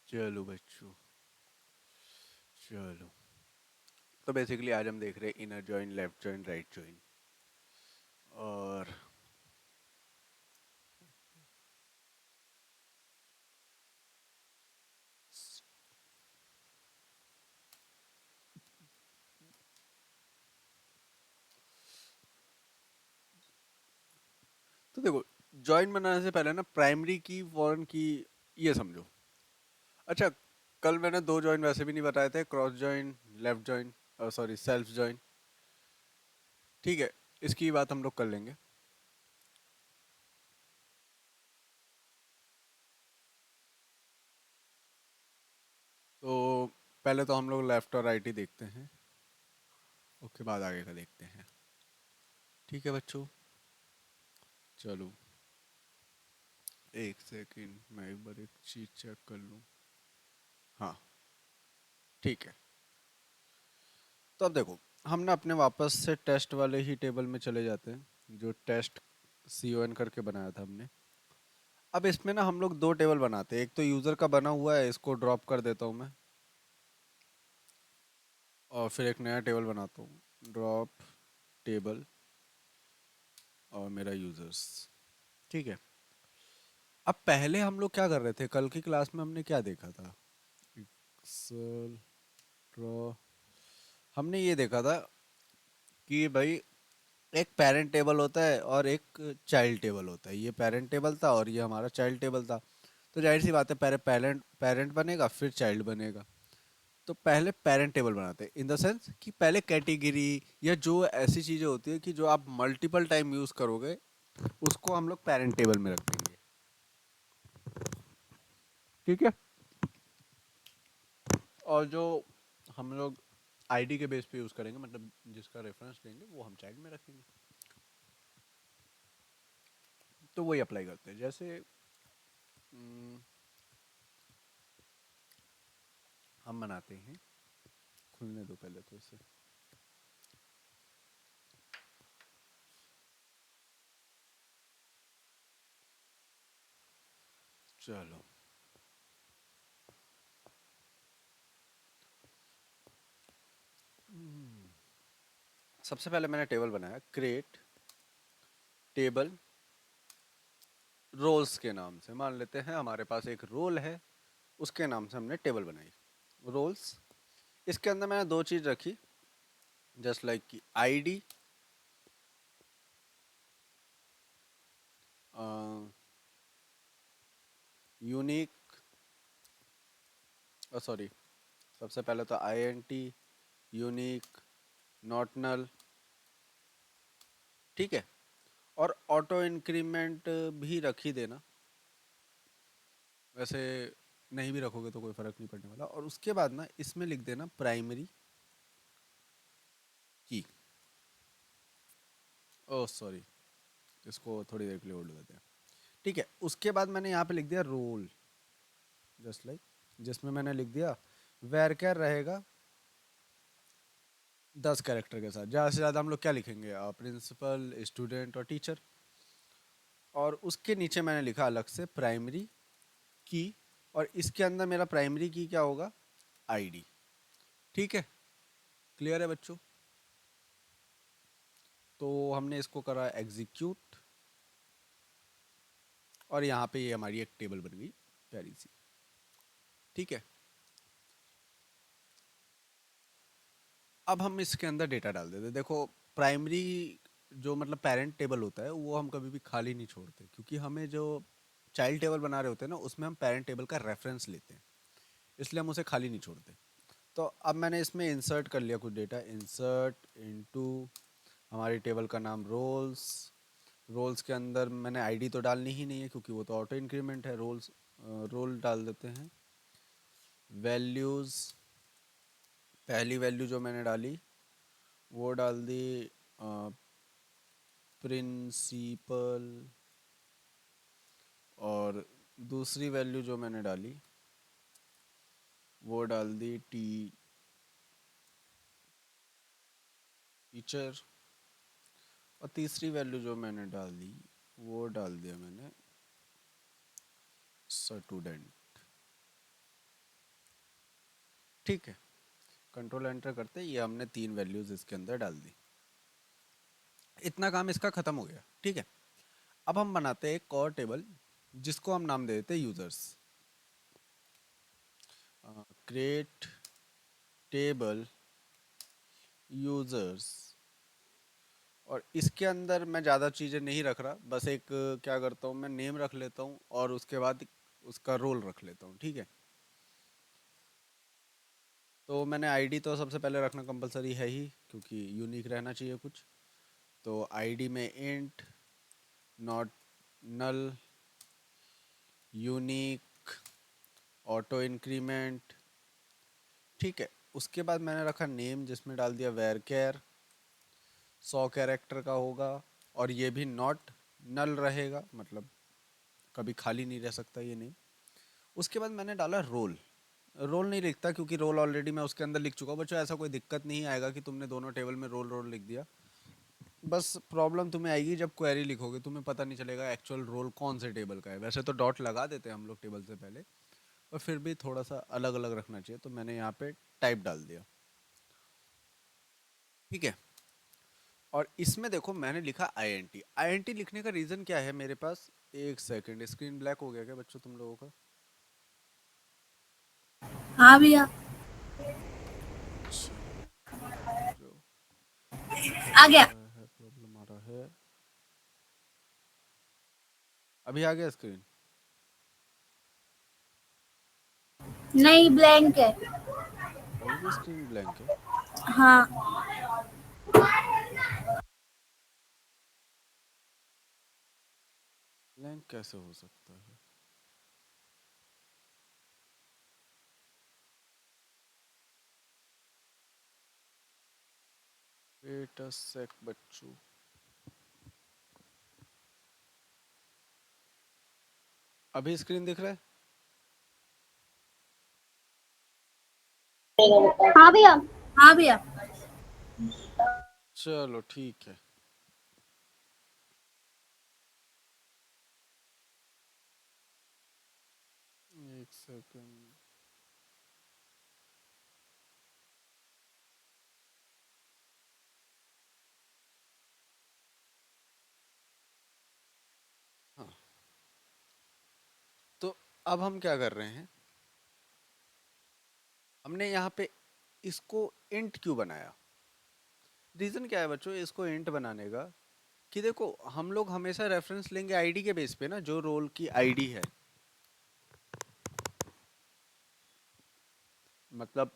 चलो बच्चों, चलो। तो बेसिकली आज हम देख रहे हैं inner join, left join, right join. और तो देखो, जॉइन बनाने से पहले ना प्राइमरी की, फॉरेन की, ये समझो। अच्छा, कल मैंने दो जॉइन वैसे भी नहीं बताए थे, cross join, left join, sorry self join. ठीक है, इसकी बात हम लोग कर लेंगे। तो पहले तो हम लोग लेफ्ट और राइट ही देखते हैं, उसके बाद आगे का देखते हैं। ठीक है बच्चों, चलो एक सेकंड, मैं एक बार एक चीज चेक कर लूँ। हाँ, ठीक है। तो अब देखो, हम ना अपने वापस से टेस्ट वाले ही टेबल में चले जाते हैं, जो टेस्ट CON करके बनाया था हमने। अब इसमें ना हम लोग दो टेबल बनाते हैं, एक तो यूज़र का बना हुआ है, इसको ड्रॉप कर देता हूँ मैं, और फिर एक नया टेबल बनाता हूँ, ड्रॉप टेबल और मेरा यूज़र्स। ठीक है। अब पहले हम लोग क्या कर रहे थे, कल की क्लास में हमने क्या देखा था, एक्सेल ड्रॉ, हमने ये देखा था कि भाई एक पेरेंट टेबल होता है और एक चाइल्ड टेबल होता है। ये पेरेंट टेबल था और ये हमारा चाइल्ड टेबल था। तो जाहिर सी बात है, पहले पेरेंट पेरेंट बनेगा फिर चाइल्ड बनेगा। तो पहले पेरेंट टेबल बनाते हैं, इन द सेंस कि पहले कैटेगरी या जो ऐसी चीज़ें होती है कि जो आप मल्टीपल टाइम यूज़ करोगे, उसको हम लोग पेरेंट टेबल में रख देंगे। ठीक है। और जो हम लोग आईडी के बेस पे यूज़ करेंगे, मतलब जिसका रेफरेंस लेंगे, वो हम चाइल्ड में रखेंगे। तो वही अप्लाई करते हैं। जैसे हम्म, हम बनाते हैं, खुलने दो पहले तो इसे। चलो, सबसे पहले मैंने टेबल बनाया, क्रिएट टेबल रोल्स के नाम से। मान लेते हैं हमारे पास एक रोल है, उसके नाम से हमने टेबल बनाई, रोल्स। इसके अंदर मैंने दो चीज़ रखी, जस्ट लाइक की आईडी, यूनिक, सॉरी, सबसे पहले तो INT, यूनिक, नॉट नल। ठीक है। और ऑटो इंक्रीमेंट भी रख ही देना, वैसे नहीं भी रखोगे तो कोई फ़र्क नहीं पड़ने वाला। और उसके बाद ना इसमें लिख देना प्राइमरी की। ओह सॉरी, इसको थोड़ी देर के लिए होल्ड देते हैं। ठीक है। उसके बाद मैंने यहाँ पे लिख दिया रोल, जस्ट लाइक, जिसमें मैंने लिख दिया वेर कैर रहेगा 10 कैरेक्टर के साथ। ज़्यादा से ज़्यादा हम लोग क्या लिखेंगे, प्रिंसिपल, स्टूडेंट और टीचर। और उसके नीचे मैंने लिखा अलग से प्राइमरी की, और इसके अंदर मेरा प्राइमरी की क्या होगा, आईडी। ठीक है, क्लियर है बच्चों। तो हमने इसको करा एग्जीक्यूट, और यहाँ पे ये हमारी एक टेबल बन गई प्यारी सी। ठीक है। अब हम इसके अंदर डेटा डाल देते हैं। देखो, प्राइमरी जो मतलब पेरेंट टेबल होता है, वो हम कभी भी खाली नहीं छोड़ते, क्योंकि हमें जो चाइल्ड टेबल बना रहे होते हैं ना, उसमें हम पेरेंट टेबल का रेफरेंस लेते हैं, इसलिए हम उसे खाली नहीं छोड़ते। तो अब मैंने इसमें इंसर्ट कर लिया कुछ डेटा, इंसर्ट इनटू हमारी टेबल का नाम रोल्स। रोल्स के अंदर मैंने आईडी तो डालनी ही नहीं है, क्योंकि वो तो ऑटो इंक्रीमेंट है। रोल्स रोल डाल देते हैं। वैल्यूज़, पहली वैल्यू जो मैंने डाली वो डाल दी प्रिंसिपल, और दूसरी वैल्यू जो मैंने डाली वो डाल दी टीचर, और तीसरी वैल्यू जो मैंने डाल दी वो डाल दिया मैंने स्टूडेंट। ठीक है, कंट्रोल एंटर करते ये हमने 3 वैल्यूज इसके अंदर डाल दी। इतना काम इसका खत्म हो गया। ठीक है, अब हम बनाते हैं एक और टेबल जिसको हम नाम दे देते हैं यूजर्स। क्रिएट टेबल यूजर्स, और इसके अंदर मैं ज़्यादा चीज़ें नहीं रख रहा, बस एक क्या करता हूँ मैं नेम रख लेता हूँ और उसके बाद उसका रोल रख लेता हूँ। ठीक है, तो मैंने आईडी तो सबसे पहले रखना कंपलसरी है ही, क्योंकि यूनिक रहना चाहिए कुछ। तो आईडी में int not null unique auto increment. ठीक है, उसके बाद मैंने रखा नेम जिसमें डाल दिया वेर केयर, 100 कैरेक्टर का होगा और ये भी नॉट नल रहेगा, मतलब कभी खाली नहीं रह सकता ये नेम। उसके बाद मैंने डाला रोल। रोल नहीं लिखता क्योंकि रोल ऑलरेडी मैं उसके अंदर लिख चुका हूँ बच्चों, ऐसा कोई दिक्कत नहीं आएगा कि तुमने दोनों टेबल में रोल रोल लिख दिया। बस प्रॉब्लम तुम्हें आएगी जब क्वेरी लिखोगे, तुम्हें पता नहीं चलेगा एक्चुअल रोल कौन से टेबल का है। वैसे तो डॉट लगा देते हैं हम लोग टेबल से पहले, पर फिर भी थोड़ा सा अलग अलग रखना चाहिए, तो मैंने यहाँ पे टाइप डाल दिया। ठीक है, और इसमें देखो मैंने लिखा INT। INT लिखने का रीज़न क्या है मेरे पास, एक सेकंड, स्क्रीन ब्लैक हो गया क्या बच्चों तुम लोगों का? हाँ भैया अच्छा, जो आ गया। है प्रॉब्लम आ रहा है। अभी आ गया स्क्रीन? नहीं ब्लैंक है। अभी भी स्क्रीन ब्लैंक है? हाँ ब्लैंक कैसे हो सकता है? वेट अ सेक बच्चों, अभी स्क्रीन दिख रहा है? हाँ भैया। हाँ भैया। चलो ठीक है। एक सेकंड, हाँ। तो अब हम क्या कर रहे हैं, हमने यहाँ पे इसको इंट क्यों बनाया? रीज़न क्या है बच्चों इसको इंट बनाने का, कि देखो हम लोग हमेशा रेफरेंस लेंगे आईडी के बेस पे ना, जो रोल की आईडी है। मतलब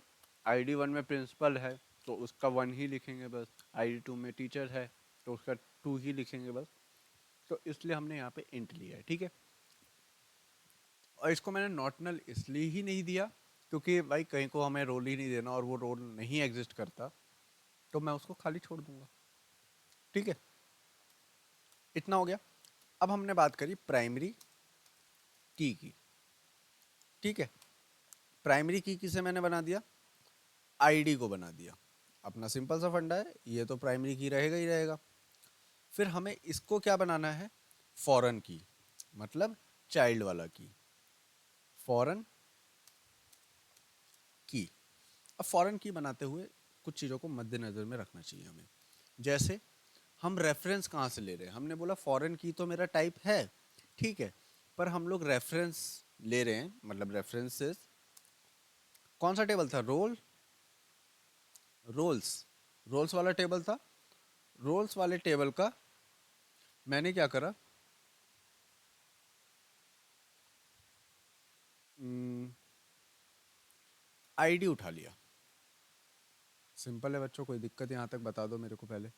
ID 1 में प्रिंसिपल है तो उसका 1 ही लिखेंगे बस, ID 2 में टीचर है तो उसका 2 ही लिखेंगे बस। तो इसलिए हमने यहाँ पे इंट लिया है। ठीक है, और इसको मैंने नॉट नल इसलिए ही नहीं दिया क्योंकि भाई कहीं को हमें रोल ही नहीं देना और वो रोल नहीं एग्जिस्ट करता, तो मैं उसको खाली छोड़ दूंगा। ठीक है, इतना हो गया। अब हमने बात करी प्राइमरी की। ठीक है, प्राइमरी की किसे मैंने बना दिया, आईडी को बना दिया। अपना सिंपल सा फंडा है, ये तो प्राइमरी की रहेगा ही रहेगा। फिर हमें इसको क्या बनाना है, फॉरेन की, मतलब चाइल्ड वाला की, फॉरेन की। अब फॉरेन की बनाते हुए कुछ चीज़ों को मद्देनजर में रखना चाहिए हमें। जैसे हम रेफरेंस कहाँ से ले रहे हैं, हमने बोला फॉरेन की तो मेरा टाइप है, ठीक है, पर हम लोग रेफरेंस ले रहे हैं, मतलब रेफरेंसेस कौन सा टेबल था, रोल्स रोल्स वाला टेबल था। रोल्स वाले टेबल का मैंने क्या करा, आईडी उठा लिया। सिंपल है बच्चों, कोई दिक्कत यहाँ तक बता दो मेरे को पहले।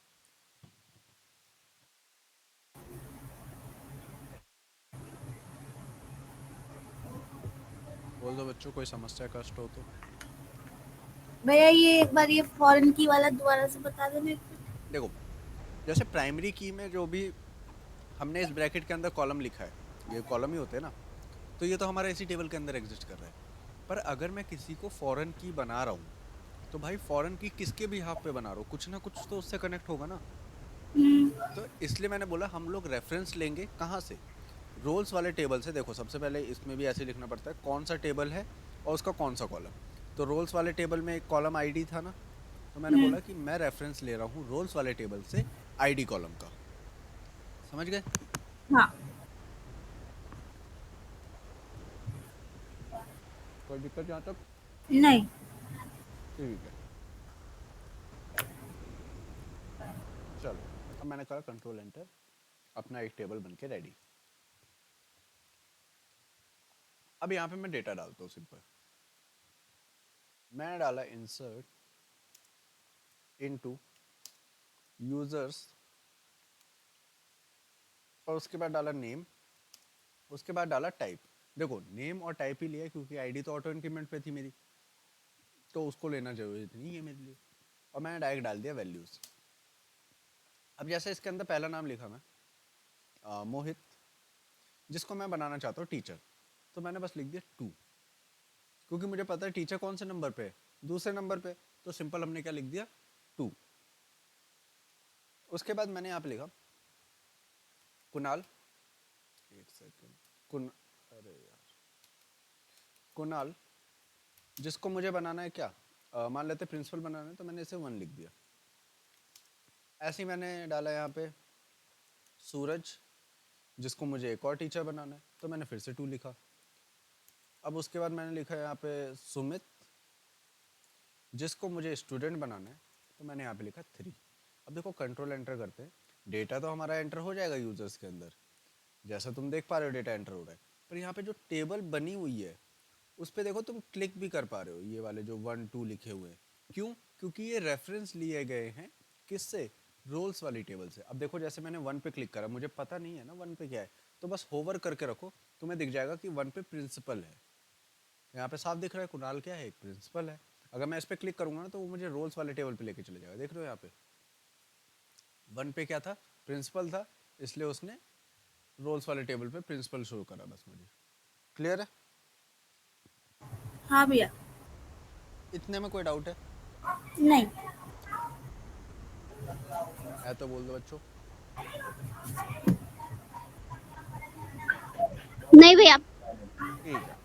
बोल दो बच्चों, कोई समस्या कष्ट हो तो। भैया ये एक बार ये फॉरेन की वाला दोबारा से बता दो मेरे को। देखो, जैसे प्राइमरी की में जो भी हमने इस ब्रैकेट के अंदर कॉलम लिखा है, ये कॉलम ही होते हैं ना, तो ये तो हमारे इसी टेबल के अंदर एग्जिस्ट कर रहा है। पर अगर मैं किसी को फॉरेन की बना रहा हूँ तो भाई फॉरेन की किसके भी हाफ पे बना रहा हूँ, कुछ ना कुछ तो उससे कनेक्ट होगा ना। तो इसलिए मैंने बोला हम लोग रेफरेंस लेंगे कहाँ से, रोल्स वाले टेबल से। देखो सबसे पहले इसमें भी ऐसे लिखना पड़ता है कौन सा टेबल है और उसका कौन सा कॉलम। तो रोल्स वाले टेबल में एक कॉलम आईडी था ना, तो मैंने बोला कि मैं रेफरेंस ले रहा हूँ रोल्स वाले टेबल से आईडी कॉलम का। समझ गए? हाँ। कोई दिक्कत यहाँ तक? नहीं। ठीक है, चलो। अब मैंने कहा कंट्रोल एंटर, अपना एक टेबल बन के रेडी। अब यहाँ पे मैं डेटा डालता हूँ सिंपल। मैंने डाला इंसर्ट इनटू यूजर्स, और उसके बाद डाला नेम, उसके बाद डाला टाइप। देखो नेम और टाइप ही लिया क्योंकि आईडी तो ऑटो इंक्रीमेंट पे थी मेरी, तो उसको लेना जरूरी नहीं है मेरे लिए। और मैंने डायरेक्ट डाल दिया वैल्यूज। अब जैसे इसके अंदर पहला नाम लिखा मैं मोहित, जिसको मैं बनाना चाहता हूँ टीचर, तो मैंने बस लिख दिया 2, क्योंकि मुझे पता है टीचर कौन से नंबर पे है, दूसरे नंबर पे। तो सिंपल हमने क्या लिख दिया 2। उसके बाद मैंने यहाँ पे लिखा कुणाल, एक सेकेंड, अरे यार, कुणाल, जिसको मुझे बनाना है क्या, मान लेते प्रिंसिपल बनाना है, तो मैंने इसे 1 लिख दिया। ऐसे ही मैंने डाला यहाँ पे सूरज, जिसको मुझे एक और टीचर बनाना है, तो मैंने फिर से 2 लिखा। अब उसके बाद मैंने लिखा यहाँ पे सुमित, जिसको मुझे स्टूडेंट बनाना है, तो मैंने यहाँ पे लिखा 3। अब देखो कंट्रोल एंटर करते हैं, डेटा तो हमारा एंटर हो जाएगा यूजर्स के अंदर, जैसा तुम देख पा रहे हो डेटा एंटर हो रहा है। पर यहाँ पे जो टेबल बनी हुई है उस पर देखो तुम क्लिक भी कर पा रहे हो, ये वाले जो 1 2 लिखे हुए हैं। क्यों? क्योंकि ये रेफरेंस लिए गए हैं किससे, रोल्स वाली टेबल से। अब देखो जैसे मैंने 1 पे क्लिक करा, मुझे पता नहीं है ना 1 पे क्या है, तो बस होवर करके रखो, तुम्हें दिख जाएगा कि 1 पे प्रिंसिपल है। यहाँ पे साफ दिख रहा है कुणाल क्या है, एक प्रिंसिपल है। अगर मैं इस पे क्लिक करूंगा ना तो वो मुझे रोल्स वाले टेबल पे लेके चले जाएगा। देख रहे हो यहाँ पे 1 पे क्या था, प्रिंसिपल था, इसलिए उसने रोल्स वाले टेबल पे प्रिंसिपल शो करा बस मुझे। क्लियर है? हाँ भैया। इतने में कोई डाउट है? नहीं। है तो बोल दो बच्चों। नहीं भैया। ठीक है।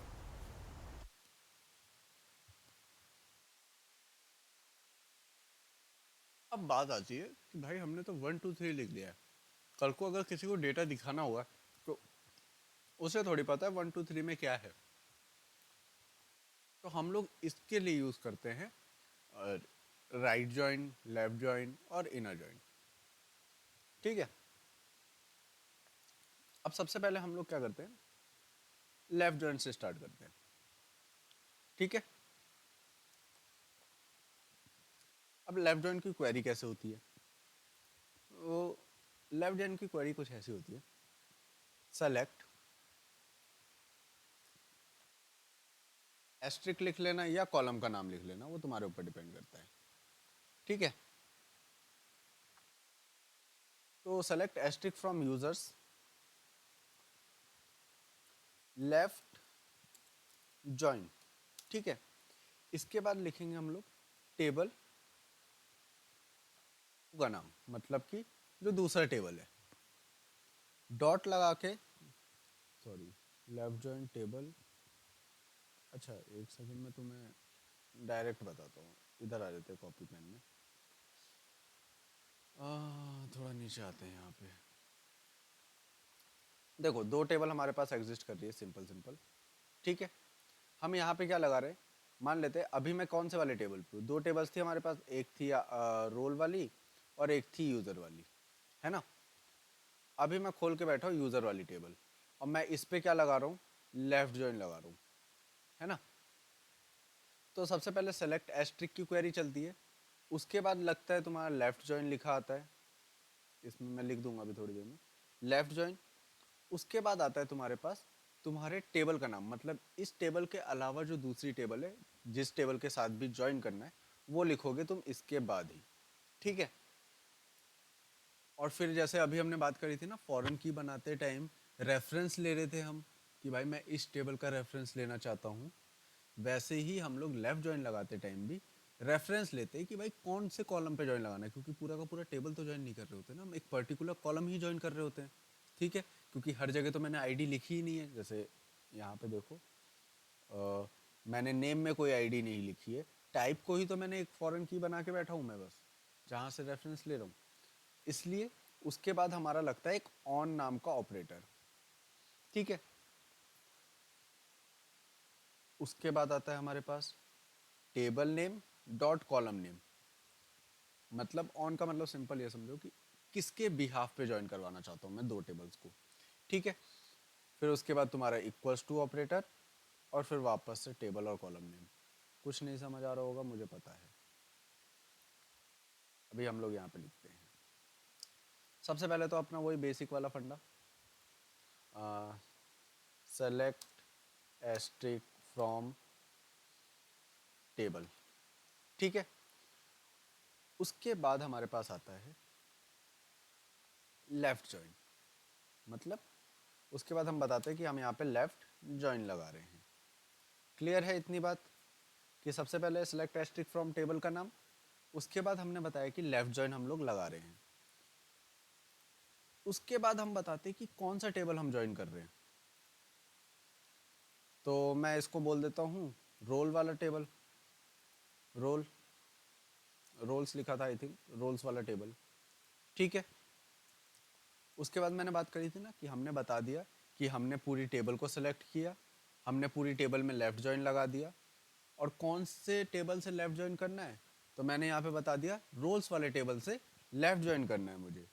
अब बात आती है कि भाई हमने तो 1 2 3 लिख दिया है, कल को अगर किसी को डेटा दिखाना हुआ तो उसे थोड़ी पता है 1 2 3 में क्या है। तो हम लोग इसके लिए यूज करते हैं राइट जॉइन, लेफ्ट जॉइन और इनर जॉइन। ठीक है। अब सबसे पहले हम लोग क्या करते हैं, लेफ्ट जॉइन से स्टार्ट करते हैं। ठीक है। अब लेफ्ट जॉइन की क्वेरी कैसे होती है, वो लेफ्ट जॉइन की क्वेरी कुछ ऐसी होती है, सेलेक्ट एस्ट्रिक लिख लेना या कॉलम का नाम लिख लेना, वो तुम्हारे ऊपर डिपेंड करता है। ठीक है। तो select asterisk from users left join. ठीक है। इसके बाद लिखेंगे हम लोग टेबल का नाम, मतलब कि जो दूसरा टेबल है, डॉट लगा के, सॉरी, लेफ्ट जॉइन टेबल। अच्छा एक सेकंड में तुम्हें डायरेक्ट बताता हूँ, इधर आ जाते हैं कॉपी पेन में। थोड़ा नीचे आते हैं यहाँ पे। देखो 2 टेबल हमारे पास एग्जिस्ट कर रही है, सिंपल सिंपल। ठीक है। हम यहाँ पे क्या लगा रहे हैं, मान लेते हैं अभी मैं कौन से वाले टेबल पे हूँ, 2 टेबल्स थी हमारे पास, एक थी रोल वाली और एक थी यूजर वाली, है ना। अभी मैं खोल के बैठा हूँ यूजर वाली टेबल, और मैं इस पे क्या लगा रहा हूँ, लेफ्ट जॉइन लगा रहा हूँ, है ना। तो सबसे पहले सेलेक्ट एस्ट्रिक की क्वेरी चलती है, उसके बाद लगता है तुम्हारा लेफ्ट जॉइन लिखा आता है, इसमें मैं लिख दूंगा अभी थोड़ी देर में लेफ्ट जॉइन। उसके बाद आता है तुम्हारे पास तुम्हारे टेबल का नाम, मतलब इस टेबल के अलावा जो दूसरी टेबल है, जिस टेबल के साथ भी ज्वाइन करना है, वो लिखोगे तुम इसके बाद ही। ठीक है। और फिर जैसे अभी हमने बात करी थी ना, फॉरेन की बनाते टाइम रेफरेंस ले रहे थे हम, कि भाई मैं इस टेबल का रेफरेंस लेना चाहता हूँ, वैसे ही हम लोग लेफ्ट ज्वाइन लगाते टाइम भी रेफरेंस लेते हैं कि भाई कौन से कॉलम पे ज्वाइन लगाना है, क्योंकि पूरा का पूरा टेबल तो ज्वाइन नहीं कर रहे होते ना, हम एक पर्टिकुलर कॉलम ही ज्वाइन कर रहे होते हैं। ठीक है। क्योंकि हर जगह तो मैंने आईडी लिखी ही नहीं है, जैसे यहाँ पे देखो मैंने नेम में कोई आईडी नहीं लिखी है, टाइप को ही तो मैंने एक फॉरेन की बना के बैठा हूँ मैं, बस जहाँ से रेफरेंस ले रहा हूँ। इसलिए उसके बाद हमारा लगता है एक ऑन नाम का ऑपरेटर, ठीक है। उसके बाद आता है हमारे पास table name dot column name. मतलब ऑन का मतलब सिंपल ये समझो कि किसके बिहाफ पे ज्वाइन करवाना चाहता हूँ मैं दो टेबल्स को, ठीक है। फिर उसके बाद तुम्हारा इक्वल्स टू ऑपरेटर, और फिर वापस से टेबल और कॉलम नेम। कुछ नहीं समझ आ रहा होगा मुझे पता है। अभी हम लोग यहाँ पे लिखते हैं। सबसे पहले तो अपना वही बेसिक वाला फंडा, सेलेक्ट एस्ट्रिक फ्रॉम टेबल, ठीक है। उसके बाद हमारे पास आता है लेफ्ट जॉइन। मतलब उसके बाद हम बताते हैं कि हम यहाँ पे लेफ्ट जॉइन लगा रहे हैं। क्लियर है इतनी बात कि सबसे पहले सेलेक्ट एस्ट्रिक फ्रॉम टेबल का नाम, उसके बाद हमने बताया कि लेफ्ट जॉइन हम लोग लगा रहे हैं। उसके बाद हम बताते हैं कि कौन सा टेबल हम ज्वाइन कर रहे हैं। तो मैं इसको बोल देता हूँ रोल वाला टेबल, रोल, रोल्स लिखा था आई थिंक, रोल्स वाला टेबल, ठीक है। उसके बाद मैंने बात करी थी ना कि हमने बता दिया कि हमने पूरी टेबल को सिलेक्ट किया, हमने पूरी टेबल में लेफ्ट जॉइन लगा दिया। और कौन से टेबल से लेफ्ट जॉइन करना है, तो मैंने यहाँ पे बता दिया रोल्स वाले टेबल से लेफ्ट जॉइन करना है मुझे।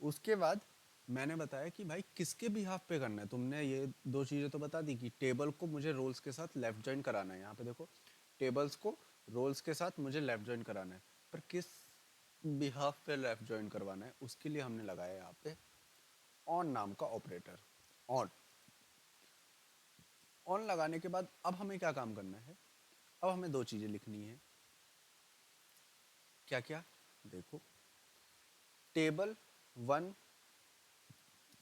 उसके बाद मैंने बताया कि भाई किसके बिहाफ पे करना है। तुमने ये दो चीज़ें तो बता दी कि टेबल को मुझे रोल्स के साथ लेफ्ट जॉइन कराना है, यहाँ पे देखो टेबल्स को रोल्स के साथ मुझे लेफ्ट जॉइन कराना है, पर किस बिहाफ पे लेफ्ट जॉइन करवाना है उसके लिए हमने लगाया यहाँ पे ऑन नाम का ऑपरेटर। ऑन, ऑन लगाने के बाद अब हमें क्या काम करना है, अब हमें दो चीज़ें लिखनी है। क्या क्या, देखो टेबल वन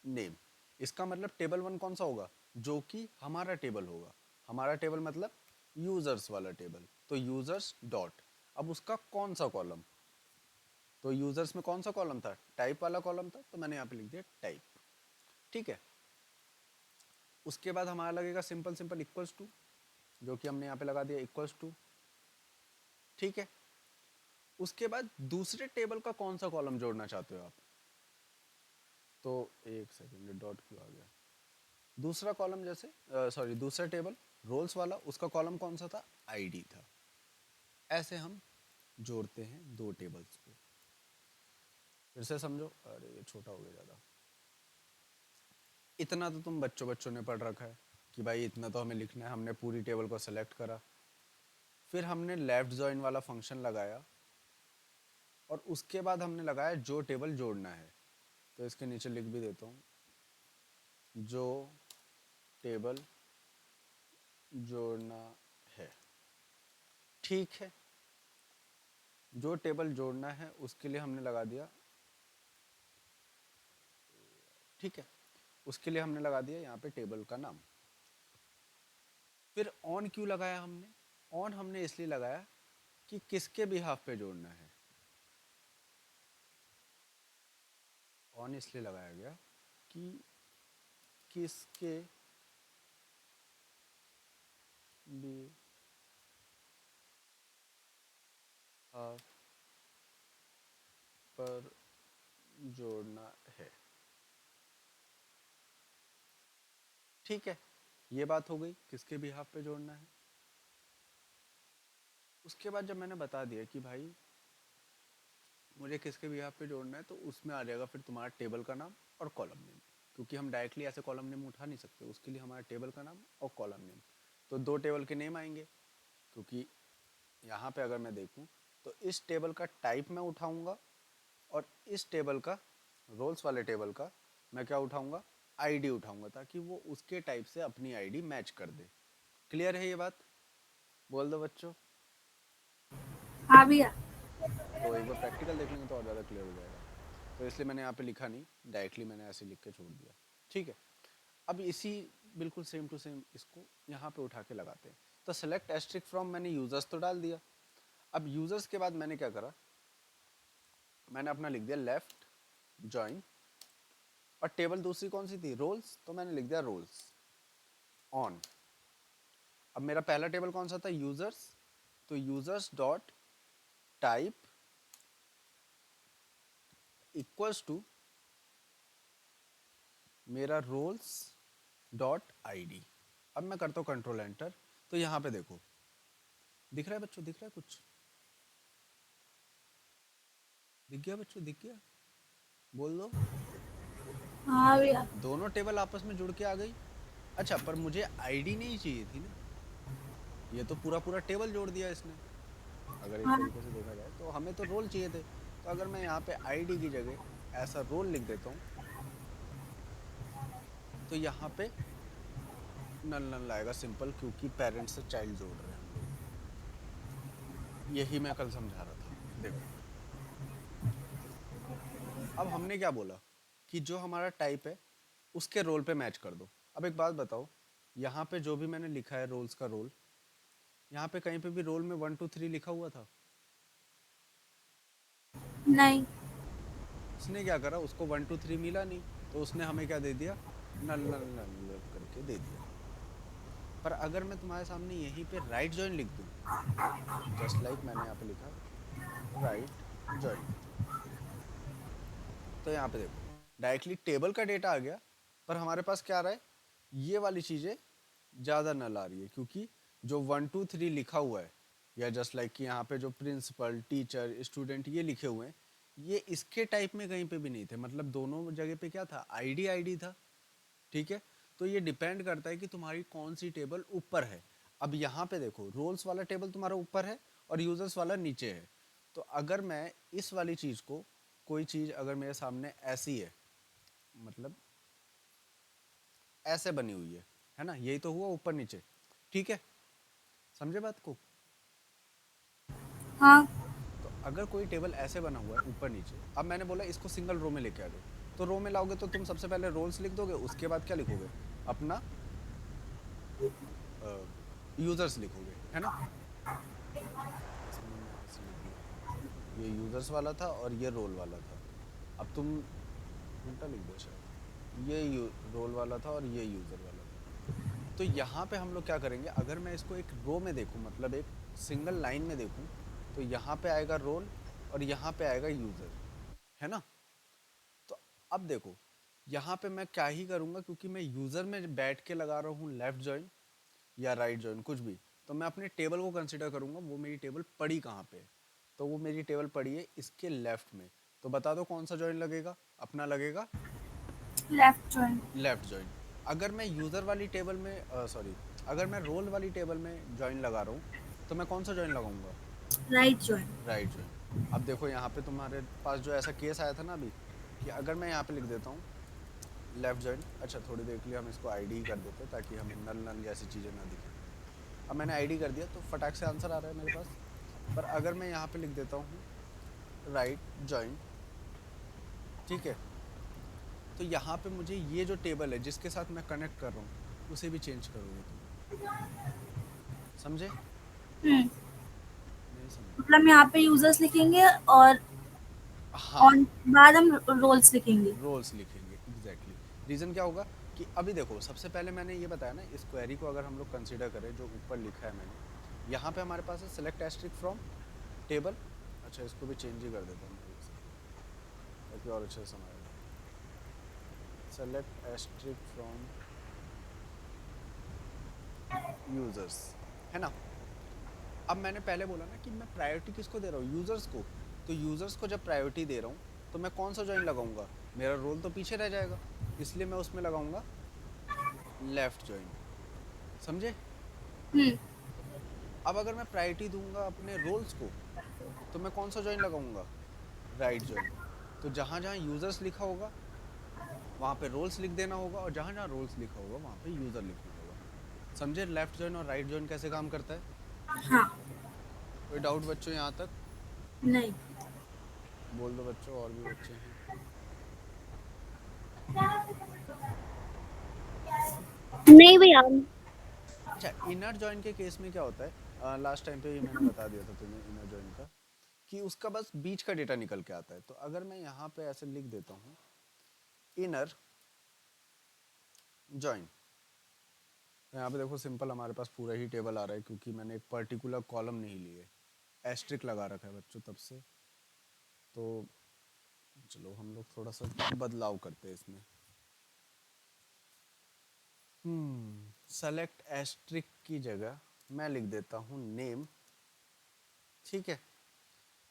नेम, इसका मतलब टेबल वन कौन सा होगा, जो कि हमारा टेबल होगा। हमारा टेबल मतलब यूजर्स वाला टेबल, तो यूजर्स डॉट, अब उसका कौन सा कॉलम, तो यूजर्स में कौन सा कॉलम था, टाइप वाला कॉलम था, तो मैंने यहाँ पे लिख दिया टाइप, ठीक है। उसके बाद हमारा लगेगा सिंपल सिंपल इक्वल्स टू, जो कि हमने यहाँ पे लगा दिया इक्वल्स टू, ठीक है। उसके बाद दूसरे टेबल का कौन सा कॉलम जोड़ना चाहते हो आप, तो एक सेकेंड डॉट क्यों आ गया, दूसरा कॉलम जैसे सॉरी दूसरा टेबल रोल्स वाला, उसका कॉलम कौन सा था, आईडी था। ऐसे हम जोड़ते हैं दो टेबल्स को। फिर से समझो, अरे ये छोटा हो गया ज़्यादा। इतना तो तुम बच्चों बच्चों ने पढ़ रखा है कि भाई इतना तो हमें लिखना है। हमने पूरी टेबल को सेलेक्ट करा, फिर हमने लेफ्ट जॉइन वाला फंक्शन लगाया, और उसके बाद हमने लगाया जो टेबल जोड़ना है। तो इसके नीचे लिख भी देता हूँ, जो टेबल जोड़ना है, ठीक है। जो टेबल जोड़ना है उसके लिए हमने लगा दिया, ठीक है, उसके लिए हमने लगा दिया यहाँ पे टेबल का नाम। फिर ऑन क्यों लगाया हमने, ऑन हमने इसलिए लगाया कि किसके बिहाफ पे जोड़ना है। ऑन इसलिए लगाया गया कि किसके बिहाफ पर जोड़ना है, ठीक है। ये बात हो गई किसके बिहाफ पे जोड़ना है। उसके बाद जब मैंने बता दिया कि भाई मुझे किसके बिहाफ पे जोड़ना है, तो उसमें आ जाएगा फिर तुम्हारा टेबल का नाम और कॉलम नेम, क्योंकि हम डायरेक्टली ऐसे कॉलम नेम उठा नहीं सकते, उसके लिए हमारा टेबल का नाम और कॉलम नेम। तो दो टेबल के नेम आएंगे, क्योंकि यहाँ पे अगर मैं देखूँ तो इस टेबल का टाइप मैं उठाऊँगा, और इस टेबल का, रोल्स वाले टेबल का, मैं क्या उठाऊँगा, आईडी उठाऊँगा, ताकि वो उसके टाइप से अपनी आईडी मैच कर दे। क्लियर है ये बात, बोल दो बच्चों। हाँ भैया। तो एक बार प्रैक्टिकल देख लेंगे तो और ज़्यादा क्लियर हो जाएगा। तो इसलिए मैंने यहाँ पे लिखा नहीं, डायरेक्टली मैंने ऐसे लिख के छोड़ दिया, ठीक है। अब इसी बिल्कुल सेम टू सेम इसको यहाँ पे उठा के लगाते हैं। तो सेलेक्ट एस्ट्रिक फ्रॉम मैंने यूजर्स तो डाल दिया। अब यूजर्स के बाद मैंने क्या करा, मैंने अपना लिख दिया लेफ्ट जॉइन, और टेबल दूसरी कौन सी थी, रोल्स, तो मैंने लिख दिया रोल्स ऑन। अब मेरा पहला टेबल कौन सा था, यूजर्स, तो users dot type equals to मेरा रोल्स डॉट आईडी। अब मैं करता हूँ कंट्रोल एंटर, तो यहाँ पे देखो दिख रहा है बच्चों, दिख रहा है कुछ, दिख गया बच्चों, दिख गया, बोल दो। हाँ भैया। दोनों टेबल आपस में जुड़ के आ गई। अच्छा, पर मुझे आईडी नहीं चाहिए थी ना, ये तो पूरा पूरा टेबल जोड़ दिया इसने। अगर एक हाँ तरीके से देखा जाए तो हमें तो रोल चाहिए थे, तो अगर मैं यहाँ पे आईडी की जगह ऐसा रोल लिख देता हूँ, तो यहाँ पे नल नल आएगा सिंपल, क्योंकि पेरेंट्स से चाइल्ड जोड़ रहे हैं हम लोग। यही मैं कल समझा रहा था। देखो अब हमने क्या बोला कि जो हमारा टाइप है उसके रोल पे मैच कर दो। अब एक बात बताओ, यहाँ पे जो भी मैंने लिखा है रोल्स का रोल, यहाँ पे कहीं पे भी रोल में 1 2 3 लिखा हुआ था? नहीं। उसने क्या करा, उसको 1 2 3 मिला नहीं, तो उसने हमें क्या दे दिया, नल नल नल नल करके दे दिया। पर अगर मैं तुम्हारे सामने यहीं पे राइट जॉइन लिख दूं, जस्ट लाइक मैंने यहाँ पे लिखा राइट जॉइन, तो यहाँ पे देखो डायरेक्टली टेबल का डेटा आ गया, पर हमारे पास क्या आ रहा है, ये वाली चीजें ज्यादा नल आ रही है, क्योंकि जो 1 2 3 लिखा हुआ है, या जस्ट लाइक कि यहाँ पे जो प्रिंसिपल टीचर स्टूडेंट ये लिखे हुए हैं, ये इसके टाइप में कहीं पे भी नहीं थे। मतलब दोनों जगह पे क्या था, आईडी आईडी था। ठीक है, तो ये डिपेंड करता है कि तुम्हारी कौन सी टेबल ऊपर है। अब यहाँ पे देखो रोल्स वाला टेबल तुम्हारा ऊपर है और यूजर्स वाला नीचे है। तो अगर मैं इस वाली चीज को, कोई चीज अगर मेरे सामने ऐसी है, मतलब ऐसे बनी हुई है ना, यही तो हुआ ऊपर नीचे। ठीक है, समझे बात को? हाँ। तो अगर कोई टेबल ऐसे बना हुआ है ऊपर नीचे, अब मैंने बोला इसको सिंगल रो में लेके आ जाओ, तो रो में लाओगे तो तुम सबसे पहले रोल्स लिख दोगे, उसके बाद क्या लिखोगे, अपना यूजर्स लिखोगे, है ना? ऐसे मैंने ऐसे लिख दिया, ये यूजर्स वाला था और ये रोल वाला था। अब तुम उल्टा लिख दो शायद, ये रोल वाला था और ये यूजर वाला था। तो यहाँ पे हम लोग क्या करेंगे, अगर मैं इसको एक रो में देखूँ, मतलब एक सिंगल लाइन में देखूँ, तो यहाँ पे आएगा रोल और यहाँ पे आएगा यूजर, है ना? तो अब देखो यहाँ पे मैं क्या ही करूँगा, क्योंकि मैं यूजर में बैठ के लगा रहा हूँ लेफ्ट जॉइन या राइट जॉइन कुछ भी, तो मैं अपने टेबल को कंसिडर करूँगा, वो मेरी टेबल पड़ी कहाँ पे है। तो वो मेरी टेबल पड़ी है इसके लेफ्ट में। तो बता दो कौन सा जॉइन लगेगा, अपना लगेगा लेफ्ट जॉइन। Left join. अगर मैं यूजर वाली टेबल में सॉरी, अगर मैं रोल वाली टेबल में जॉइन लगा रहा हूँ, तो मैं कौन सा जॉइन लगाऊंगा, राइट जॉइन। Right join. अब देखो यहाँ पे तुम्हारे पास जो ऐसा केस आया था ना अभी, कि अगर मैं यहाँ पे लिख देता हूँ लेफ्ट जॉइन, अच्छा थोड़ी देर के लिए हम इसको आईडी ही कर देते हैं ताकि हमें नल नल जैसी चीज़ें ना दिखें। अब मैंने आईडी कर दिया तो फटाक से आंसर आ रहा है मेरे पास। पर अगर मैं यहाँ पे लिख देता हूँ राइट जॉइन, ठीक है, तो यहाँ पे मुझे ये जो टेबल है जिसके साथ मैं कनेक्ट कर रहा हूँ उसे भी चेंज करोगे तुम, समझे? हम्म। नहीं समझे? मतलब यहाँ पे यूजर्स लिखेंगे और हाँ, ऑन बाद हम रोल्स लिखेंगे। रोल्स लिखेंगे, एग्जैक्टली। रीजन क्या होगा कि अभी देखो सबसे पहले मैंने ये बताया ना, इस क्वेरी को अगर हम लोग कंसीडर करें जो ऊपर लिखा है मैंने, यहाँ पे हमारे पास है सेलेक्ट एस्ट्रिक फ्रॉम टेबल। अच्छा इसको भी चेंज ही कर देता हूँ मैं एक सेकंड, ताकि और अच्छे से समझ आ जाए। सेलेक्ट एस्ट्रिक फ्रॉम यूजर्स, है ना? अब मैंने पहले बोला ना कि मैं प्रायोरिटी किसको दे रहा हूँ, यूजर्स को। तो यूजर्स को जब प्रायोरिटी दे रहा हूँ तो मैं कौन सा जॉइन लगाऊंगा, मेरा रोल तो पीछे रह जाएगा, इसलिए मैं उसमें लगाऊंगा लेफ्ट जॉइन, समझे? हम्म। अब अगर मैं प्रायोरिटी दूंगा अपने रोल्स को, तो मैं कौन सा जॉइन लगाऊंगा, राइट जॉइन। तो जहां जहां यूजर्स लिखा होगा वहां पे रोल्स लिख देना होगा, और जहां जहां रोल्स लिखा होगा वहां पे यूजर लिखना होगा। समझे लेफ्ट जॉइन और राइट जॉइन कैसे काम करता है? हाँ। कोई डाउट बच्चों यहाँ तक? नहीं। बोल दो बच्चों, और भी बच्चे हैं। नहीं भैया। अच्छा, इनर जॉइन के केस में क्या होता है, लास्ट टाइम पे ये मैंने बता दिया था तुम्हें इनर जॉइन का, कि उसका बस बीच का डेटा निकल के आता है। तो अगर मैं यहाँ पे ऐसे लिख देता हूँ इनर जॉइन, तो यहाँ पे देखो सिंपल हमारे पास पूरा ही टेबल आ रहा है क्योंकि मैंने एक पर्टिकुलर कॉलम नहीं लिए, एस्ट्रिक लगा रखा है बच्चों तब से। तो चलो हम लोग थोड़ा सा बदलाव करते हैं इसमें। सेलेक्ट एस्ट्रिक की जगह मैं लिख देता हूँ नेम। ठीक है,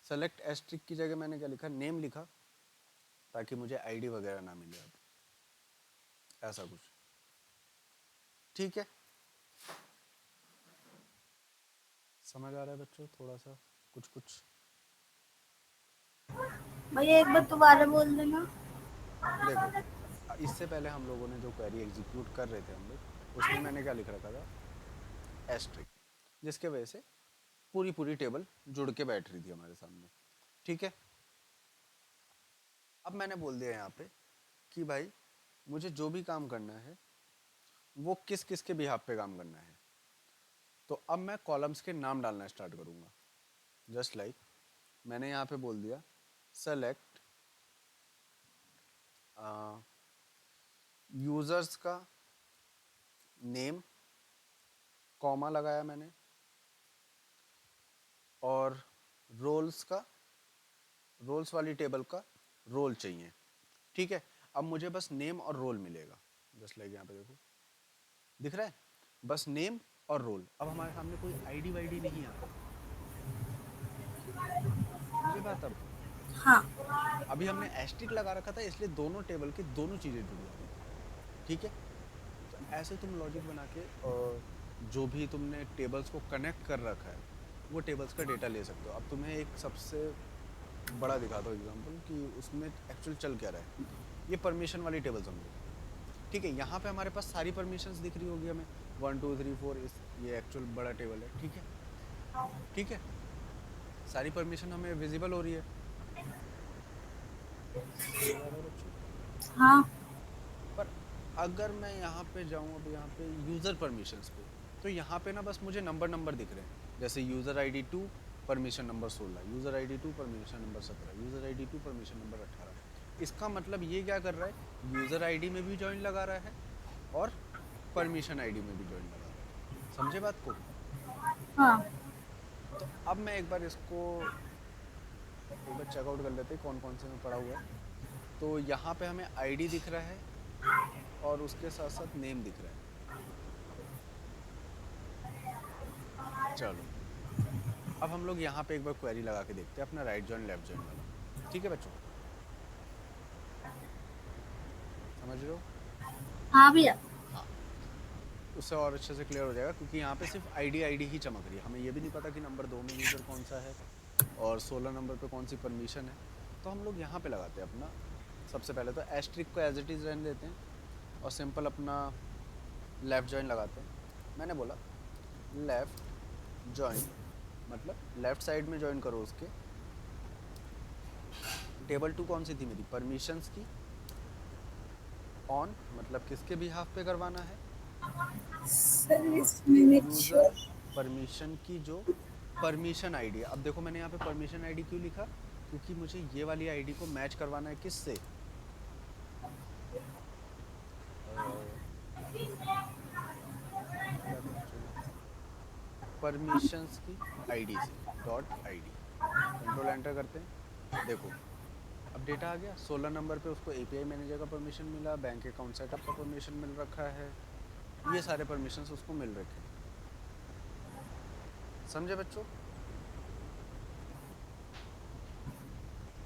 सेलेक्ट एस्ट्रिक की जगह मैंने क्या लिखा, नेम लिखा, ताकि मुझे आईडी वगैरह ना मिले अब, ऐसा कुछ। ठीक है, समझ आ रहा है बच्चों थोड़ा सा कुछ कुछ? भैया एक बार दोबारा बोल देना। देखो, इससे पहले हम लोगों ने जो क्वेरी एग्जीक्यूट कर रहे थे हम लोग, उसमें मैंने क्या लिख रखा था, एस्ट्रिक, जिसके वजह से पूरी पूरी टेबल जुड़ के बैठ रही थी हमारे सामने। ठीक है, अब मैंने बोल दिया यहाँ पे कि भाई मुझे जो भी काम करना है वो किस किस के बिहाफ पे काम करना है। तो अब मैं कॉलम्स के नाम डालना स्टार्ट करूँगा। जस्ट लाइक मैंने यहाँ पे बोल दिया सेलेक्ट यूज़र्स का नेम, कॉमा लगाया मैंने, और रोल्स का, रोल्स वाली टेबल का रोल चाहिए। ठीक है, अब मुझे बस नेम और रोल मिलेगा। जस्ट लाइक यहाँ पे देखो दिख रहा है, बस नेम और रोल। अब हमारे सामने कोई आईडी वाईडी नहीं आ रहा। समझे बात? अब हाँ। अभी हमने एस्ट्रिक लगा रखा था इसलिए दोनों टेबल की दोनों चीज़ें जुड़ी आ रही थी। ठीक है, तो ऐसे तुम लॉजिक बना के जो भी तुमने टेबल्स को कनेक्ट कर रखा है वो टेबल्स का डेटा ले सकते हो। अब तुम्हें एक सबसे बड़ा दिखाता हूँ एग्जांपल कि उसमें एक्चुअल चल क्या रहा है। ये परमिशन वाली टेबल समझो। ठीक है, यहाँ पे हमारे पास सारी परमिशंस दिख रही होगी हमें, 1 2 3 4, इस ये एक्चुअल बड़ा टेबल है। ठीक है, ठीक है, सारी परमिशन हमें विजिबल हो रही है। समझ आ रहा है बच्चों? हाँ। पर अगर मैं यहाँ पे जाऊँ, अब यहाँ पे यूज़र परमिशंस पे, तो यहाँ पे ना बस मुझे नंबर नंबर दिख रहे हैं, जैसे user ID 2 permission number 16, user ID 2 permission number 17, user ID 2 permission number 18। इसका मतलब ये क्या कर रहा है, यूज़र आईडी में भी जॉइन लगा रहा है और परमिशन आईडी में भी जॉइन लगा रहा है। समझे बात को? हाँ। तो अब मैं एक बार इसको एक बार चेकआउट कर लेते हैं कौन कौन से में पड़ा हुआ है। तो यहाँ पे हमें आईडी दिख रहा है और उसके साथ साथ नेम दिख रहा है। चलो अब हम लोग यहाँ पे एक बार क्वेरी लगा के देखते हैं अपना राइट जॉइन लेफ्ट जॉइन वाला। ठीक है बच्चों, समझ रहे हो? हाँ भैया। हाँ, उससे और अच्छे से क्लियर हो जाएगा क्योंकि यहाँ पे सिर्फ आईडी आईडी ही चमक रही है, हमें ये भी नहीं पता कि नंबर 2 में यूज़र कौन सा है और 16 नंबर पे कौन सी परमिशन है। तो हम लोग यहाँ पे लगाते हैं अपना, सबसे पहले तो एस्ट्रिक को एज इट इज़ रहने देते हैं और सिंपल अपना लेफ़्ट जॉइन लगाते हैं। मैंने बोला लेफ़्ट जॉइन मतलब लेफ़्ट साइड में जॉइन करो उसके। टेबल 2 कौन सी थी मेरी, परमिशंस की। ऑन मतलब किसके बिहाफ पे करवाना है, सर्विस यूज़र मैनेजर। परमिशन की जो परमिशन आईडी है। अब देखो मैंने यहाँ पे परमिशन आईडी क्यों लिखा, क्योंकि मुझे ये वाली आईडी को मैच करवाना है किससे, क्या था एक्चुअली, परमिशंस की आईडी से, डॉट आईडी। कंट्रोल एंटर करते हैं, देखो अब डेटा आ गया। 16 नंबर पे उसको एपीआई मैनेजर का परमिशन मिला, बैंक अकाउंट सेटअप का परमिशन मिल रखा है, ये सारे परमिशंस उसको मिल रखे हैं। समझे बच्चों?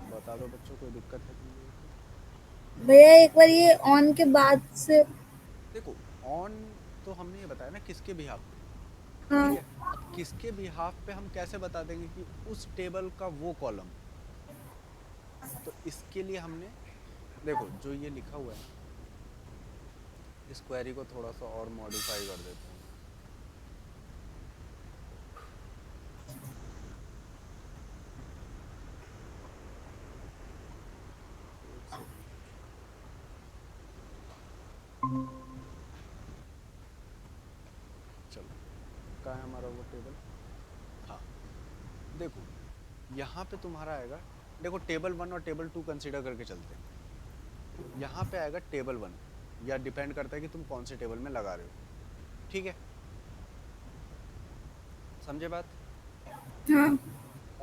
बता दो बच्चों कोई दिक्कत है कि नहीं है तो? भैया एक बार ये ऑन के बाद से। देखो ऑन तो हमने ये बताया ना किसके बिहाफ पे। ठीक हाँ। है, अब किसके बिहाफ पे हम कैसे बता देंगे कि उस टेबल का वो कॉलम, तो इसके लिए हमने देखो जो ये लिखा हुआ है ना, इस क्वेरी को थोड़ा सा और मॉडिफाई कर देते हैं। एक सेकंड, चलो कहाँ है हमारा वो टेबल। हाँ देखो यहाँ पे तुम्हारा आएगा, देखो टेबल 1 और टेबल 2 कंसीडर करके चलते हैं। यहाँ पे आएगा टेबल 1, या डिपेंड करता है कि तुम कौन से टेबल में लगा रहे हो। ठीक है, समझे बात? हाँ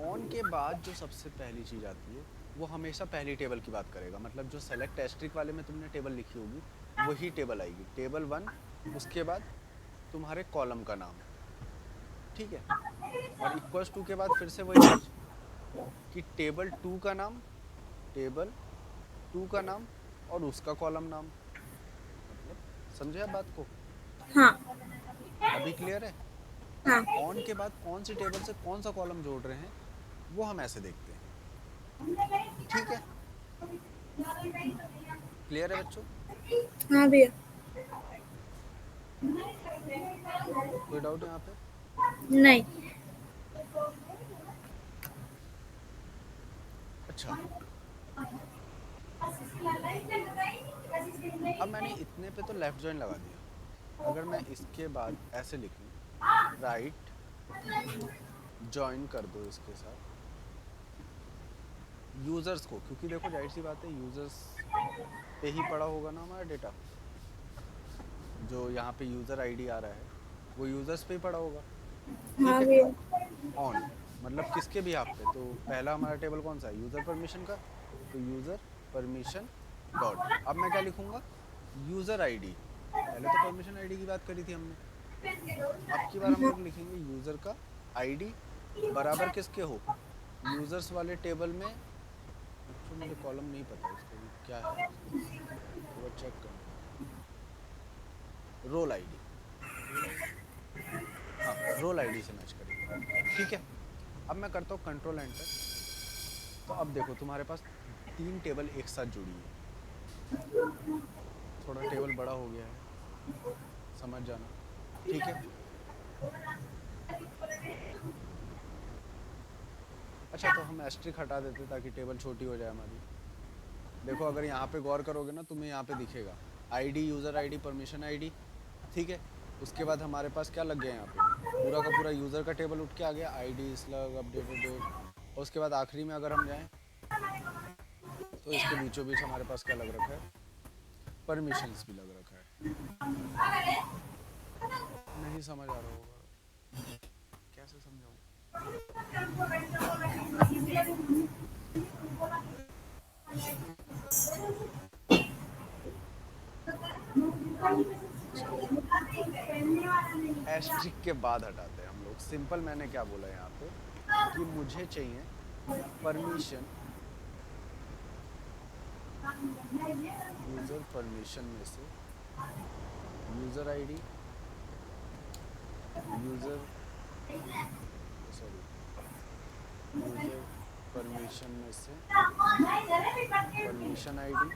ऑन के बाद जो सबसे पहली चीज आती है वो हमेशा पहली टेबल की बात करेगा, मतलब जो सेलेक्ट एस्ट्रिक वाले में तुमने टेबल लिखी होगी वही टेबल आएगी, टेबल 1। उसके बाद तुम्हारे कॉलम का नाम, ठीक है, और इक्वल्स टू के बाद फिर से वही चीज कि टेबल 2 का नाम, टेबल 2 का नाम और उसका कॉलम नाम, मतलब समझे आप बात को? हाँ अभी क्लियर है? हाँ ऑन के बाद कौन सी टेबल से कौन सा कॉलम जोड़ रहे हैं वो हम ऐसे देखते हैं, ठीक है? क्लियर है बच्चों? हाँ भैया। कोई डाउट यहाँ पे? नहीं। अच्छा, अब मैंने इतने पे तो लेफ्ट जॉइन लगा दिया, अगर मैं इसके बाद ऐसे लिखूं, राइट जॉइन कर दो इसके साथ यूजर्स को, क्योंकि देखो जाहिर सी बात है यूजर्स पे ही पड़ा होगा ना हमारा डेटा, जो यहाँ पे यूजर आईडी आ रहा है वो यूजर्स पे ही पड़ा होगा, ठीक हाँ है? भैया। ऑन मतलब किसके भी आप पे, तो पहला हमारा टेबल कौन सा है, यूजर परमिशन का, तो यूजर परमिशन डॉट, अब मैं क्या लिखूंगा, यूजर आईडी, पहले तो परमिशन आईडी की बात करी थी हमने, अब की बार हम लोग लिखेंगे यूजर का आईडी बराबर किसके हो, यूजर्स वाले टेबल में, बच्चों मुझे कॉलम नहीं पता इसका भी क्या है, एक बार चेक करना, रोल आईडी, रोल आईडी, हाँ रोल आईडी से मैच करेंगे, ठीक है? अब मैं करता हूँ कंट्रोल एंटर, तो अब देखो तुम्हारे पास 3 टेबल एक साथ जुड़ी है, थोड़ा टेबल बड़ा हो गया है, समझ जाना, ठीक है? अच्छा, तो हम एस्ट्रिक हटा देते ताकि टेबल छोटी हो जाए हमारी। देखो अगर यहाँ पे गौर करोगे ना तुम्हें यहाँ पे दिखेगा ID, user ID, permission ID, ठीक है? उसके बाद हमारे पास क्या लग गया यहाँ पे, पूरा का पूरा यूज़र का टेबल उठ के आ गया, आईडी स्लग अपडेटेड डेट, और उसके बाद आखिरी में अगर हम जाएं तो इसके बीचों बीच हमारे पास क्या लग रखा है, परमिशंस भी लग रखा है। नहीं समझ आ रहा होगा, कैसे समझाऊँ? चलो, एस्ट्रिक के बाद हटाते हैं हम लोग, सिंपल मैंने क्या बोला यहाँ पे कि मुझे चाहिए परमिशन, यूज़र परमिशन में से user ID, user sorry user permission में से परमिशन आईडी,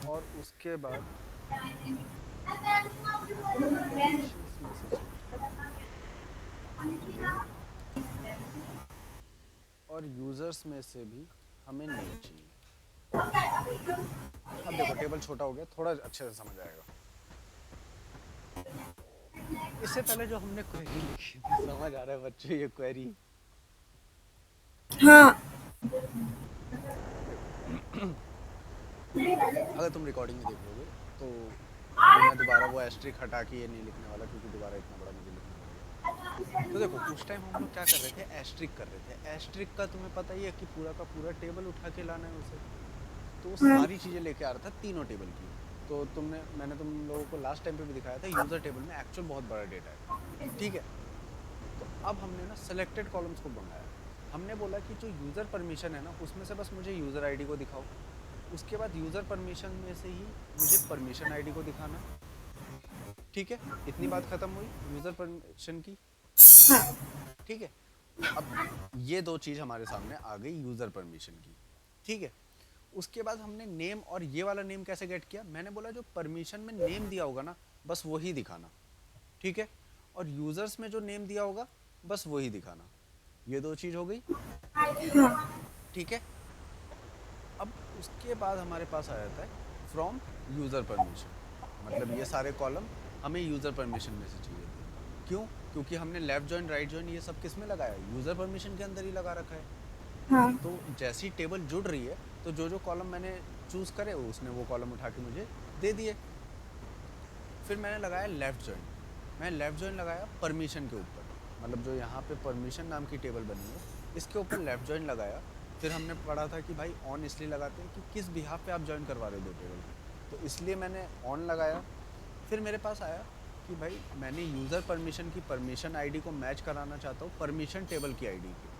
और उसके बाद परमिशंस में से चाहिए नेम, और यूज़र्स में से भी हमें नेम चाहिए। अब देखो टेबल छोटा हो गया, थोड़ा अच्छे से समझ आएगा। इससे पहले जो हमने क्वेरी लिखी थी, समझ आ रहा है बच्चों ये क्वेरी? हाँ देखो अगर तुम रिकॉर्डिंग में देख लोगे तो अभी मैं दोबारा वो एस्ट्रिक हटा के ये नहीं लिखने वाला क्योंकि दोबारा इतना बड़ा मुझे लिखना पड़ेगा। तो देखो उस टाइम हम लोग क्या कर रहे थे, एस्ट्रिक कर रहे थे। एस्ट्रिक का तुम्हें पता ही है कि पूरा का पूरा टेबल उठा के लाना है उसे, तो वो हाँ सारी चीज़ें लेके आ रहा था तीनों टेबल की। तो मैंने तुम लोगों को लास्ट टाइम पे भी दिखाया था, यूज़र टेबल में एक्चुअल बहुत बड़ा डेटा है, ठीक है? तो अब हमने ना सेलेक्टेड कॉलम्स को मंगाया, हमने बोला कि जो यूज़र परमिशन है ना उसमें से बस मुझे यूज़र आईडी को दिखाओ, उसके बाद यूज़र परमिशन में से ही मुझे परमिशन आईडी को दिखाना, ठीक है? इतनी बात खत्म हुई यूज़र परमिशन की, हाँ ठीक है? अब ये दो चीज़ हमारे सामने आ गई यूज़र परमिशन की, ठीक है? उसके बाद हमने नेम, और ये वाला नेम कैसे गेट किया, मैंने बोला जो परमिशन में नेम दिया होगा ना बस वही दिखाना, ठीक है? और यूज़र्स में जो नेम दिया होगा बस वही दिखाना, ये दो चीज़ हो गई, ठीक है? अब उसके बाद हमारे पास आ जाता है फ्रॉम यूज़र परमिशन, मतलब ये सारे कॉलम हमें यूज़र परमिशन में से चाहिए थे। क्यों? क्योंकि हमने लेफ़्ट जॉइन, राइट जॉइन ये सब किस में लगाया, यूज़र परमिशन के अंदर ही लगा रखा है। हाँ तो जैसी टेबल जुड़ रही है तो जो जो कॉलम मैंने चूज़ करे उसने वो कॉलम उठा के मुझे दे दिए, फिर मैंने लगाया लेफ्ट जॉइन। मैं लेफ्ट जॉइन लगाया परमिशन के ऊपर, मतलब जो यहाँ पे परमिशन नाम की टेबल बनी है इसके ऊपर लेफ्ट जॉइन लगाया। फिर हमने पढ़ा था कि भाई ऑन इसलिए लगाते हैं कि किस बिहाफ पे आप ज्वाइन करवा रहे हो दो टेबल को, तो इसलिए मैंने ऑन लगाया। फिर मेरे पास आया कि भाई मैंने यूज़र परमिशन की परमिशन आईडी को मैच कराना चाहता हूँ परमिशन टेबल की आईडी के।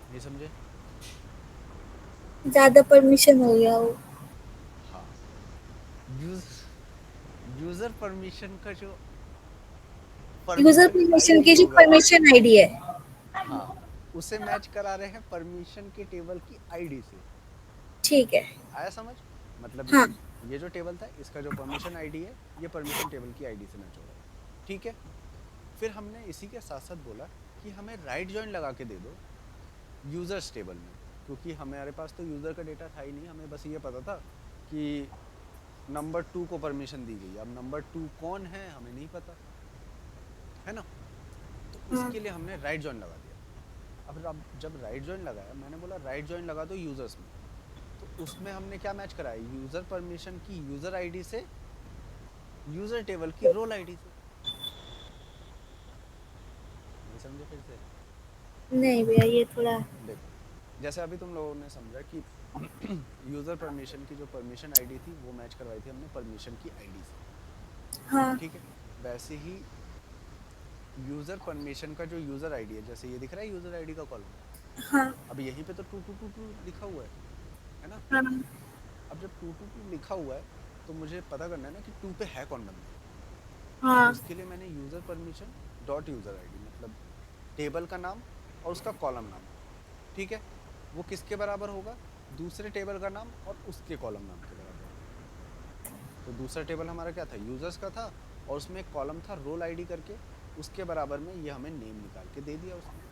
नहीं समझे? ज्यादा परमिशन हो गया वो। हाँ, यूज यूज़र परमिशन का जो यूजर परमिशन परमिशन आईडी की जो होगा, परमिशन आईडी है। हाँ, उसे मैच करा रहे हैं परमिशन के टेबल की आईडी से। ठीक है। आया समझ? मतलब हाँ। ये जो टेबल था इसका जो परमिशन आईडी है ये परमिशन टेबल की आईडी से मैच हो रहा है। ठीक है। फिर हमने इसी के साथ साथ बोला कि हमें राइट जॉइन लगा के दे दो यूजर्स टेबल में, क्योंकि हमारे पास तो यूजर का डेटा था ही नहीं, हमें बस ये पता था कि नंबर 2 को परमिशन दी गई। अब नंबर 2 कौन है हमें नहीं पता, है ना? तो हाँ। इसके लिए हमने राइट जॉइन लगा दिया। अब जब राइट जॉइन लगाया, मैंने बोला राइट जॉइन लगा दो यूजर्स में, तो उसमें हमने क्या मैच कराया, यूजर परमिशन की यूजर आईडी से यूजर टेबल की रोल आईडी से। नहीं समझे? फिर से नहीं भैया, ये थोड़ा। देखो, जैसे अभी तुम लोगों ने समझा कि यूजर परमिशन की जो परमिशन आईडी थी वो मैच करवाई थी हमने परमिशन की आईडी से। हाँ। ठीक है। वैसे ही यूजर परमिशन का जो यूजर आईडी है, जैसे ये दिख रहा है यूजर आईडी का कॉलम, हाँ। अब यहीं पे तो 2222 लिखा हुआ है ना? हाँ। अब जब 222 लिखा हुआ है तो मुझे पता करना है ना कि 2 पे है कौन बंदा। तो हाँ। इसके लिए मैंने user permission dot user ID, मतलब टेबल का नाम और उसका कॉलम नाम, ठीक है, वो किसके बराबर होगा, दूसरे टेबल का नाम और उसके कॉलम नाम के बराबर। तो दूसरा टेबल हमारा क्या था, यूजर्स का था, और उसमें एक कॉलम था रोल आईडी करके, उसके बराबर में ये हमें नेम निकाल के दे दिया उसने।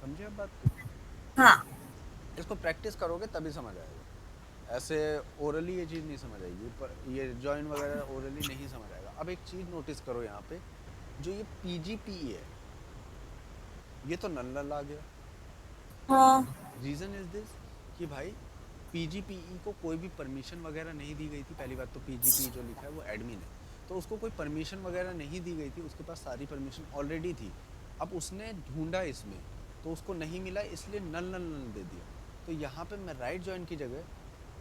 समझे अब बात को? हाँ। इसको प्रैक्टिस करोगे तभी समझ आएगा, ऐसे ओरली ये चीज़ नहीं समझ आएगी, पर ये जॉइन वगैरह ओरली नहीं समझ आएगा। अब एक चीज़ नोटिस करो यहाँ पे, जो ये पीजीपी है ये तो नल नल आ गया। हाँ। रीज़न इज दिस कि भाई पीजीपीई को कोई भी परमिशन वगैरह नहीं दी गई थी। पहली बात तो पीजीपी जो लिखा है वो एडमिन है, तो उसको कोई परमिशन वगैरह नहीं दी गई थी, उसके पास सारी परमिशन ऑलरेडी थी। अब उसने ढूंढा इसमें तो उसको नहीं मिला, इसलिए नल नल नल दे दिया। तो यहाँ पे मैं राइट जॉइन की जगह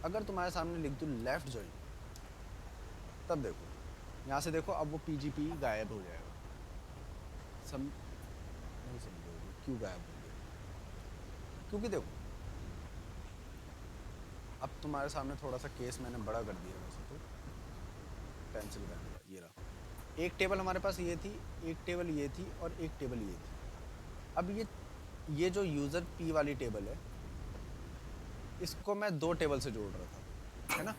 अगर तुम्हारे सामने लिख दूँ लेफ्ट जॉइन, तब देखो यहाँ से देखो, अब वो पीजीपी गायब हो जाएगा। नहीं समझोगे क्यों गायब हो गया? क्योंकि देखो, अब तुम्हारे सामने थोड़ा सा केस मैंने बड़ा कर दिया वैसे तो, पेंसिल पेन का ये रहा। एक टेबल हमारे पास ये थी, एक टेबल ये थी और एक टेबल ये थी। अब ये जो यूज़र पी वाली टेबल है इसको मैं दो टेबल से जोड़ रहा था, है ना?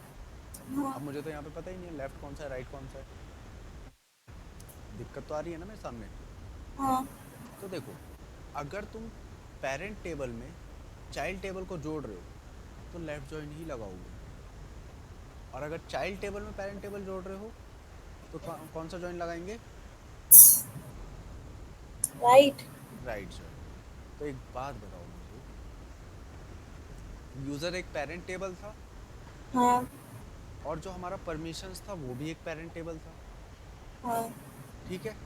अब मुझे तो यहाँ पे पता ही नहीं है लेफ्ट कौन सा है राइट कौन सा है। दिक्कत तो आ रही है ना मेरे सामने? हाँ। तो देखो, अगर तुम पेरेंट टेबल में चाइल्ड टेबल को जोड़ रहे हो तो लेफ्ट जॉइन ही लगाओगे, और अगर चाइल्ड टेबल में पेरेंट टेबल जोड़ रहे हो तो कौन सा जॉइन लगाएंगे? राइट। Right join. तो एक बात बताओ मुझे, यूज़र एक पेरेंट टेबल था हाँ। और जो हमारा परमिशंस था वो भी एक पेरेंट टेबल था, हाँ। ठीक है,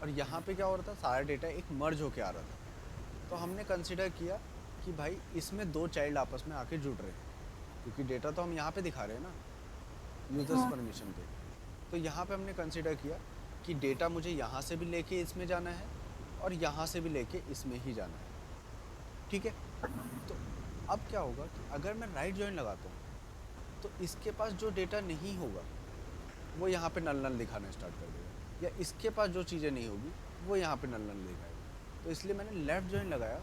और यहाँ पे क्या हो रहा था, सारा डेटा एक मर्ज होके आ रहा था। तो हमने कंसिडर किया कि भाई इसमें दो चाइल्ड आपस में आके जुड़ रहे हैं, क्योंकि डेटा तो हम यहाँ पे दिखा रहे हैं ना यूज़र्स हाँ। परमिशन पे। तो यहाँ पे हमने कंसिडर किया कि डेटा मुझे यहाँ से भी लेके इसमें जाना है और यहाँ से भी लेके इसमें ही जाना है, ठीक है। तो अब क्या होगा कि अगर मैं राइट जॉइन लगाता हूँ तो इसके पास जो डेटा नहीं होगा वो यहाँ पे नल नल दिखाना स्टार्ट कर देगा, या इसके पास जो चीज़ें नहीं होगी वो यहाँ पे नल नल दिखाएगा। तो इसलिए मैंने लेफ़्ट जॉइन लगाया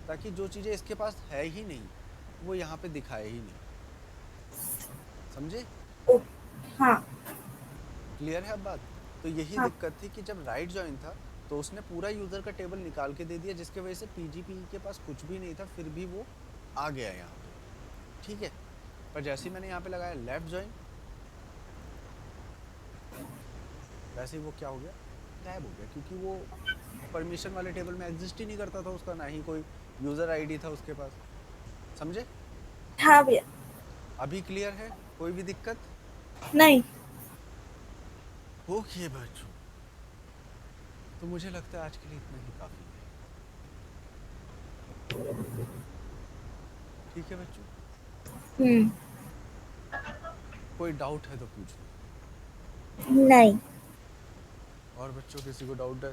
ताकि जो चीज़ें इसके पास है ही नहीं वो यहाँ पे दिखाए ही नहीं। समझे? ओ, हाँ। क्लियर है अब बात? तो यही हाँ। दिक्कत थी कि जब राइट जॉइन था तो उसने पूरा यूज़र का टेबल निकाल के दे दिया, जिसके वजह से पीजीपी के पास कुछ भी नहीं था, फिर भी वो आ गया यहाँ पे, ठीक है। पर जैसे ही मैंने यहाँ पे लगाया लेफ़्ट जॉइन, वैसे ही वो क्या हो गया, गायब हो गया, क्योंकि वो परमिशन वाले टेबल में एग्जिस्ट ही नहीं करता था उसका, ना ही कोई यूज़र आईडी था उसके पास। समझे? हाँ भैया। अभी क्लियर है? कोई भी दिक्कत? नहीं। ओके बच्चों, तो मुझे लगता है आज के लिए इतना ही काफ़ी है। ठीक है बच्चों, हम्म। कोई डाउट है तो पूछ लो। नहीं। और बच्चों किसी को डाउट है?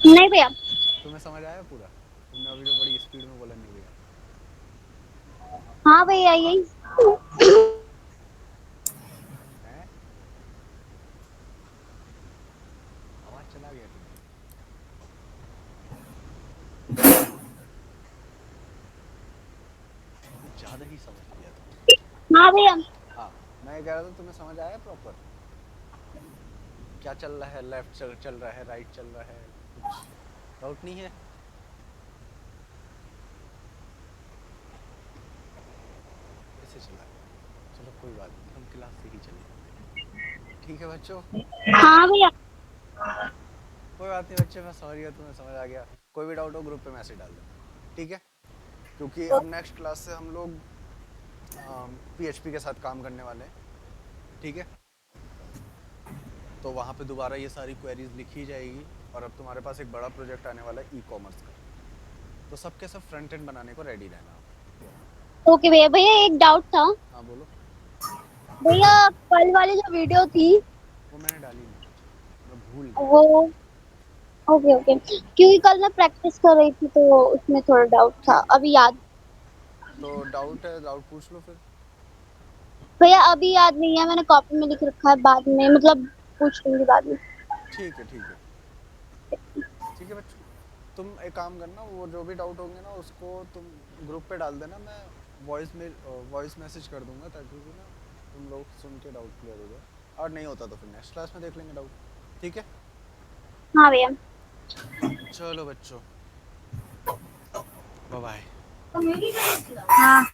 नहीं भैया। तुम्हें समझ आया पूरा? तुमने अभी जो बड़ी स्पीड में बोला नहीं भैया। हाँ भैया यही। हैं? आवाज चला गया तुम्हारा। कुछ ज़्यादा ही समझ लिया तुमने। हाँ भैया। हाँ, मैं ये कह रहा था तुम्हें समझ आया प्रॉपर क्या चल रहा है? लेफ्ट चल रहा है, राइट चल रहा है, कुछ डाउट नहीं है? कैसे चला गया? चलो कोई बात नहीं, हम क्लास से ही चलेंगे। ठीक है बच्चों, हाँ भैया। कोई बात नहीं बच्चे, मैं समझ गया, तुम्हें समझ आ गया। कोई भी डाउट हो ग्रुप पे मैसेज डाल देना, ठीक है? क्योंकि अब नेक्स्ट क्लास से हम लोग पीएचपी के साथ काम करने वाले हैं, ठीक है? तो वहाँ पे दोबारा ये सारी क्वेरीज लिखी जाएगी, और अब तुम्हारे पास एक बड़ा प्रोजेक्ट आने वाला है ई कॉमर्स का, तो सबके सब फ्रंट एंड बनाने को रेडी रहना आप। ओके भैया। भैया एक डाउट था। हाँ बोलो। भैया कल वाली जो वीडियो थी वो मैंने डाली नहीं, मैं भूल गया। वो। ओके ओके, क्योंकि कल मैं प्रैक्टिस कर रही थी तो उसमें थोड़ा डाउट था, ठीक है, अभी याद। तो डाउट है, डाउट पूछ लो फिर। भैया अभी याद नहीं है, मैंने कॉपी में लिख रखा है, बाद में मतलब पूछ लूंगी बाद में। ठीक है ठीक है ठीक है बच्चों, तुम एक काम करना, वो जो भी डाउट होंगे ना उसको तुम ग्रुप पे डाल देना, मैं वॉइस मैसेज कर दूंगा, ताकि कि ना तुम लोग सुन के डाउट क्लियर हो जाए, और नहीं होता तो फिर नेक्स्ट क्लास में देख लेंगे डाउट। ठीक है, हाँ भैया। चलो बच्चों, बाय बाय। हाँ।